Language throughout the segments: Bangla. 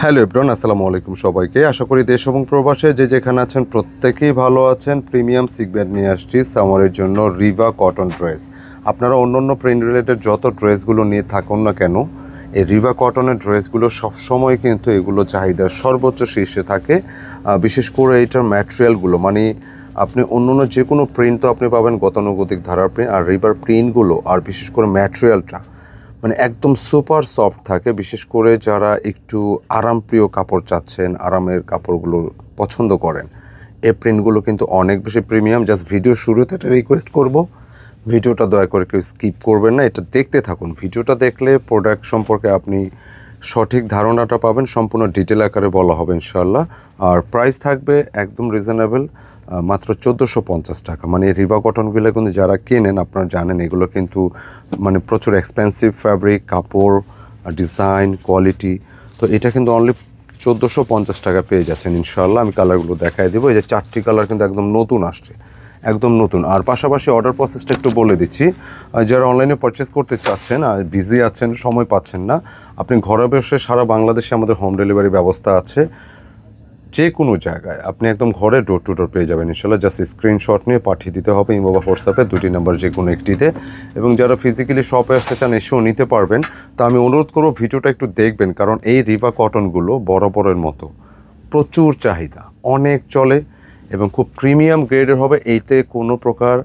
হ্যালো এভরিওয়ান, আসসালামু আলাইকুম সবাইকে। আশা করি দেশ এবং প্রবাসে যে যেখানে আছেন প্রত্যেকেই ভালো আছেন। প্রিমিয়াম সিগমেন্ট নিয়ে আসছি সামারের জন্য রিভা কটন ড্রেস। আপনারা অন্য অন্য প্রিন্ট রিলেটেড যত ড্রেসগুলো নিয়ে থাকুন না কেন, এই রিভা কটনের ড্রেসগুলো সবসময় কিন্তু এগুলো চাহিদার সর্বোচ্চ শীর্ষে থাকে। বিশেষ করে এটার ম্যাটেরিয়ালগুলো, মানে আপনি অন্য অন্য যে কোনো প্রিন্ট তো আপনি পাবেন গতানুগতিক ধারার প্রিন্ট, আর রিভার প্রিন্টগুলো আর বিশেষ করে ম্যাটেরিয়ালটা মানে একদম সুপার সফট থাকে। বিশেষ করে যারা একটু আরামপ্রিয় কাপড় চাচ্ছেন, আরামের কাপড়গুলো পছন্দ করেন, এই প্রিন্টগুলো কিন্তু অনেক বেশি প্রিমিয়াম। জাস্ট ভিডিও শুরুতে একটা রিকোয়েস্ট করব, ভিডিওটা দয়া করে কেউ স্কিপ করবেন না, এটা দেখতে থাকুন। ভিডিওটা দেখলে প্রোডাক্ট সম্পর্কে আপনি সঠিক ধারণাটা পাবেন, সম্পূর্ণ ডিটেল আকারে বলা হবে ইনশাল্লাহ। আর প্রাইস থাকবে একদম রিজনেবল, মাত্র 1450 টাকা। মানে রিভা কটনগুলো কিন্তু যারা কেনেন আপনারা জানেন এগুলো কিন্তু মানে প্রচুর এক্সপেন্সিভ ফ্যাব্রিক, কাপড়, ডিজাইন, কোয়ালিটি। তো এটা কিন্তু অনলি 1450 টাকা পেয়ে যাচ্ছেন ইনশাল্লাহ। আমি কালারগুলো দেখাই দেবো। এই যে 4টি কালার কিন্তু একদম নতুন আসছে, একদম নতুন। আর পাশাপাশি অর্ডার প্রসেসটা একটু বলে দিচ্ছি। যারা অনলাইনে পারচেস করতে চাচ্ছেন আর বিজি আছেন, সময় পাচ্ছেন না, আপনি ঘরে বসে সারা বাংলাদেশে আমাদের হোম ডেলিভারি ব্যবস্থা আছে। যে কোনো জায়গায় আপনি একদম ঘরে ডোর টু ডোর পেয়ে যাবেন ইনশাল্লাহ। জাস্ট স্ক্রিনশট নিয়ে পাঠিয়ে দিতে হবে ইমো বা হোয়াটসঅ্যাপে, দুটি নাম্বার যে কোনো একটিতে। এবং যারা ফিজিক্যালি শপে আসতে চান এসেও নিতে পারবেন। তো আমি অনুরোধ করব ভিডিওটা একটু দেখবেন, কারণ এই রিভা কটনগুলো বরাবরের মতো প্রচুর চাহিদা, অনেক চলে এবং খুব প্রিমিয়াম গ্রেডের হবে, এইতে কোনো প্রকার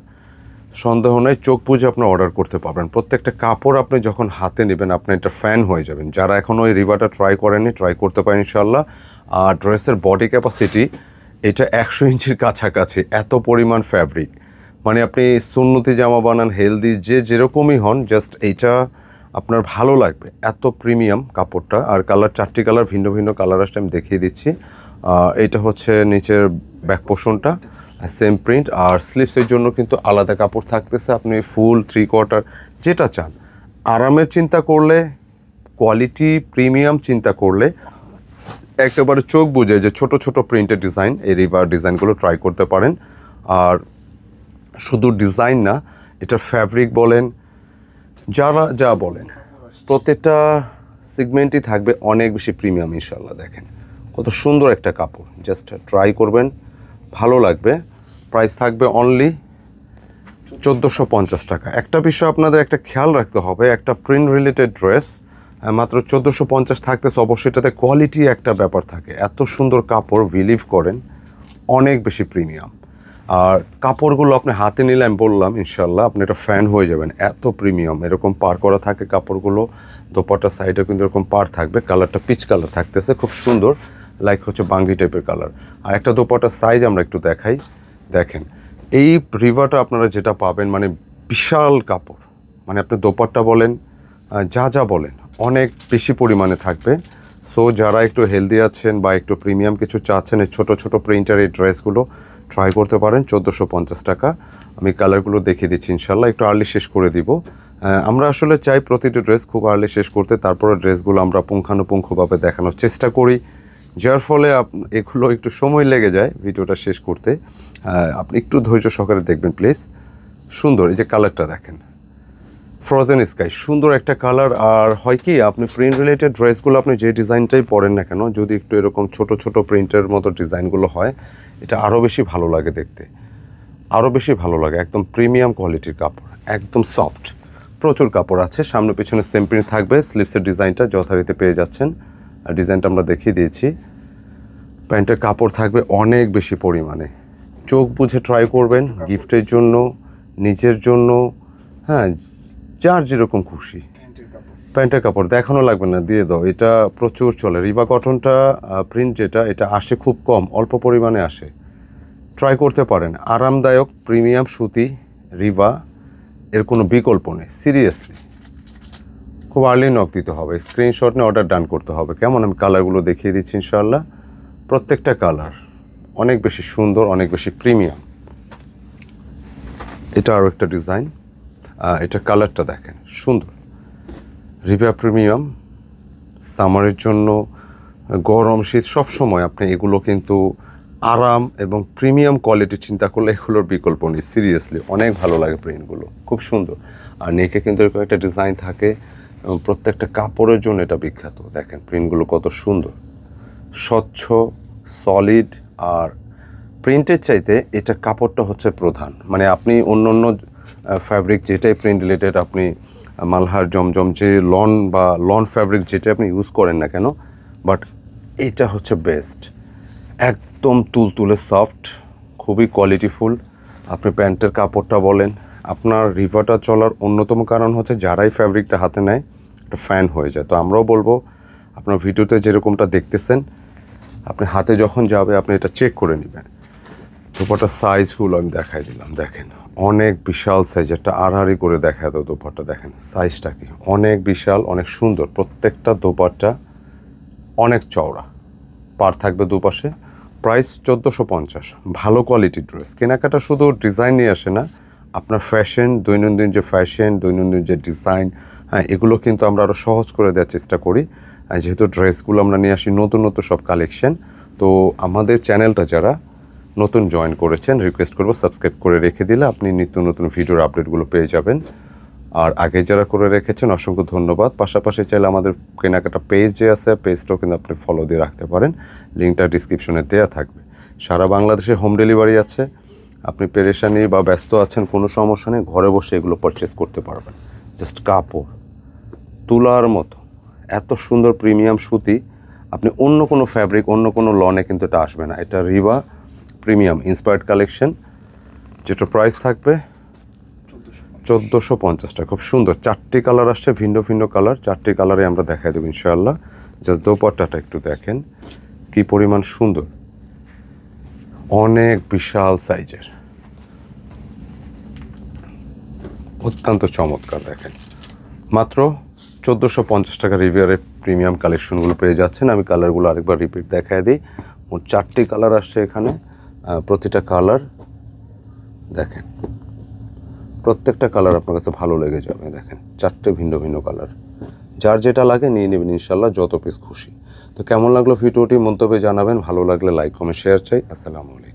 সন্দেহ নেই। চোখ বুঝে আপনি অর্ডার করতে পারবেন। প্রত্যেকটা কাপড় আপনি যখন হাতে নেবেন আপনি একটা ফ্যান হয়ে যাবেন। যারা এখনও ওই রিভাটা ট্রাই করেননি, ট্রাই করতে পারেন ইনশাল্লাহ। আর ড্রেসের বডি ক্যাপাসিটি এটা 100 ইঞ্চির কাছাকাছি, এত পরিমাণ ফ্যাব্রিক। মানে আপনি সুন্নতি জামা বানান, হেলদি, যে যেরকমই হন, জাস্ট এইটা আপনার ভালো লাগবে, এত প্রিমিয়াম কাপড়টা। আর কালার 4টি কালার, ভিন্ন ভিন্ন কালার আসলে আমি দেখিয়ে দিচ্ছি। এটা হচ্ছে নিচের ব্যাক পোর্শনটা, সেম প্রিন্ট। আর স্লিপসের জন্য কিন্তু আলাদা কাপড় থাকতেছে। আপনি ফুল, 3/4 যেটা চান। আরামের চিন্তা করলে, কোয়ালিটি প্রিমিয়াম চিন্তা করলে একেবারে চোখ বুঝে যে ছোট ছোট প্রিন্টের ডিজাইন, এই রিভার ডিজাইনগুলো ট্রাই করতে পারেন। আর শুধু ডিজাইন না, এটা ফ্যাব্রিক বলেন, যারা যা বলেন, প্রত্যেকটা সিগমেন্টই থাকবে অনেক বেশি প্রিমিয়াম ইনশাল্লাহ। দেখেন কত সুন্দর একটা কাপড়, জাস্ট ট্রাই করবেন, ভালো লাগবে। প্রাইস থাকবে অনলি 1450 টাকা। একটা বিষয় আপনাদের একটা খেয়াল রাখতে হবে, একটা প্রিন্ট রিলেটেড ড্রেস মাত্র 1450 থাকতেছে, অবশ্যই এটাতে কোয়ালিটি একটা ব্যাপার থাকে। এত সুন্দর কাপড়, বিলিভ করেন, অনেক বেশি প্রিমিয়াম। আর কাপড়গুলো আপনি হাতে নিলে আমি বললাম ইনশাল্লাহ আপনি একটা ফ্যান হয়ে যাবেন, এত প্রিমিয়াম। এরকম পার করা থাকে কাপড়গুলো, দোপাট্টার সাইডে কিন্তু এরকম পার থাকবে। কালারটা পিচ কালার থাকতেছে, খুব সুন্দর, লাইক হচ্ছে বাঙ্গি টাইপের কালার। আর একটা দোপাট্টার সাইজ আমরা একটু দেখাই। দেখেন এই রিভাটা আপনারা যেটা পাবেন, মানে বিশাল কাপড়, মানে আপনি দোপাট্টা বলেন, যা যা বলেন, অনেক বেশি পরিমাণে থাকবে। সো যারা একটু হেলদি আছেন বা একটু প্রিমিয়াম কিছু চাচ্ছেন, এই ছোটো ছোটো প্রিন্টার এই ড্রেসগুলো ট্রাই করতে পারেন। 1450 টাকা। আমি কালারগুলো দেখিয়ে দিচ্ছি ইনশাল্লাহ, একটু আর্লি শেষ করে দিব। আমরা আসলে চাই প্রতিটি ড্রেস খুব আর্লি শেষ করতে, তারপরে ড্রেসগুলো আমরা পুঙ্খানুপুঙ্খভাবে দেখানোর চেষ্টা করি, যার ফলে এগুলো একটু সময় লেগে যায় ভিডিওটা শেষ করতে। আপনি একটু ধৈর্য সহকারে দেখবেন প্লিজ। সুন্দর, এই যে কালারটা দেখেন, ফ্রোজেন স্কাই, সুন্দর একটা কালার। আর হয় কি, আপনি প্রিন্ট রিলেটেড ড্রেসগুলো আপনি যে ডিজাইনটাই পরেন না কেন, যদি একটু এরকম ছোট ছোট প্রিন্টের মতো ডিজাইনগুলো হয়, এটা আরও বেশি ভালো লাগে দেখতে, আরও বেশি ভালো লাগে। একদম প্রিমিয়াম কোয়ালিটির কাপড়, একদম সফট, প্রচুর কাপড় আছে। সামনে পিছনে সেম প্রিন্ট থাকবে। স্লিপসের ডিজাইনটা যথারীতি পেয়ে যাচ্ছেন, আর ডিজাইনটা আমরা দেখিয়ে দিয়েছি। প্যান্টের কাপড় থাকবে অনেক বেশি পরিমাণে, চোখ বুঝে ট্রাই করবেন, গিফটের জন্য, নিজের জন্য, হ্যাঁ, যার যেরকম খুশি। প্যান্টের কাপড় দেখানো লাগবে না, দিয়ে দাও, এটা প্রচুর চলে। রিভা কটনটা প্রিন্ট যেটা, এটা আসে খুব কম, অল্প পরিমাণে আসে, ট্রাই করতে পারেন। আরামদায়ক প্রিমিয়াম সুতি রিভা, এর কোনো বিকল্প নেই। সিরিয়াসলি খুব আর্লি নক দিতে হবে, স্ক্রিনশট নিয়ে অর্ডার ডান করতে হবে। কেমন, আমি কালারগুলো দেখিয়ে দিচ্ছি ইনশাল্লাহ। প্রত্যেকটা কালার অনেক বেশি সুন্দর, অনেক বেশি প্রিমিয়াম। এটা আরও একটা ডিজাইন, এটা কালারটা দেখেন, সুন্দর। রিভা প্রিমিয়াম, সামারের জন্য, গরম শীত সব সময় আপনি এগুলো কিন্তু আরাম এবং প্রিমিয়াম কোয়ালিটি চিন্তা করলে এগুলোর বিকল্প নেই। সিরিয়াসলি অনেক ভালো লাগে প্রিন্টগুলো, খুব সুন্দর। আর নেকে কিন্তু এরকম একটা ডিজাইন থাকে এবং প্রত্যেকটা কাপড়ের জন্য এটা বিখ্যাত। দেখেন প্রিন্টগুলো কত সুন্দর, স্বচ্ছ, সলিড, আর প্রিন্টের চাইতে এটা কাপড়টা হচ্ছে প্রধান। মানে আপনি অন্য অন্য ফ্যাব্রিক যেটাই প্রিন্ট রিলেটেড, আপনি মালহার, জমজম, যে লন ফ্যাব্রিক যেটা আপনি ইউজ করেন না কেন, বাট এটা হচ্ছে বেস্ট। একদম তুলতুলে সফট, খুবই কোয়ালিটিফুল। আপনি প্যান্টের কাপড়টা বলেন, আপনার রিভাটা চলার অন্যতম কারণ হচ্ছে যারাই ফ্যাব্রিকটা হাতে নেয় একটা ফ্যান হয়ে যায়। তো আমরাও বলবো আপনার ভিডিওতে যেরকমটা দেখতেছেন, আপনি হাতে যখন যাবে আপনি এটা চেক করে নেবেন। দোপাট্টার সাইজগুলো আমি দেখাই দিলাম, দেখেন অনেক বিশাল সাইজ, একটা আড়াআড়ি করে দেখায় তো দোপাট্টা, দেখেন সাইজটা কি অনেক বিশাল, অনেক সুন্দর। প্রত্যেকটা দোপাট্টা অনেক চওড়া, পার থাকবে দুপাশে। প্রাইস 1450। ভালো কোয়ালিটির ড্রেস। কেনাকাটা শুধু ডিজাইন নিয়ে আসে না, আপনার ফ্যাশন, দৈনন্দিন যে ফ্যাশন, দৈনন্দিন যে ডিজাইন, হ্যাঁ এগুলো কিন্তু আমরা আরও সহজ করে দেওয়ার চেষ্টা করি। যেহেতু ড্রেসগুলো আমরা নিয়ে আসি নতুন নতুন সব কালেকশন। তো আমাদের চ্যানেলটা যারা নতুন জয়েন করেছেন, রিকোয়েস্ট করবো সাবস্ক্রাইব করে রেখে দিলে আপনি নিত্য নতুন ভিডিওর আপডেটগুলো পেয়ে যাবেন। আর আগে যারা করে রেখেছেন অসংখ্য ধন্যবাদ। পাশাপাশি চাইলে আমাদের কেনাকাটা পেজ যে আছে, পেজটাও কিন্তু আপনি ফলো দিয়ে রাখতে পারেন, লিঙ্কটা ডিসক্রিপশনে দেওয়া থাকবে। সারা বাংলাদেশে হোম ডেলিভারি আছে। আপনি পেরেশানি বা ব্যস্ত আছেন, কোনো সমস্যা নেই, ঘরে বসে এগুলো পারচেস করতে পারবেন। জাস্ট কাপড় তুলার মতো, এত সুন্দর প্রিমিয়াম সুতি, আপনি অন্য কোনো ফ্যাব্রিক, অন্য কোনো লনে কিন্তু এটা আসবে না। এটা রিভা প্রিমিয়াম ইন্সপায়ার্ড কালেকশন, যেটা প্রাইস থাকবে 1450 টাকা। খুব সুন্দর, 4টি কালার আসছে, ভিন্ন ভিন্ন কালার, 4টি কালারে আমরা দেখাই দেবো ইনশাআল্লাহ। জাস্ট দোপাট্টাটা একটু দেখেন কি পরিমাণ সুন্দর, অনেক বিশাল সাইজের, অত্যন্ত চমৎকার। দেখেন মাত্র 1450 টাকা রিভিয়ারের প্রিমিয়াম কালেকশনগুলো পেয়ে যাচ্ছেন। আমি কালারগুলো আরেকবার রিপিট দেখায় দিই। মোট 4টি কালার আসছে এখানে। প্রতিটা কালার দেখেন, প্রত্যেকটা কালার আপনার কাছে ভালো লেগে যাবে। দেখেন 4টে ভিন্ন ভিন্ন কালার, যার যেটা লাগে নিয়ে নেবেন ইনশাল্লাহ, যত পিস খুশি। তো কেমন লাগলো ভিডিওটি মন্তব্যে জানাবেন, ভালো লাগলে লাইক কমেন্ট শেয়ার চাই। আসসালামু আলাইকুম।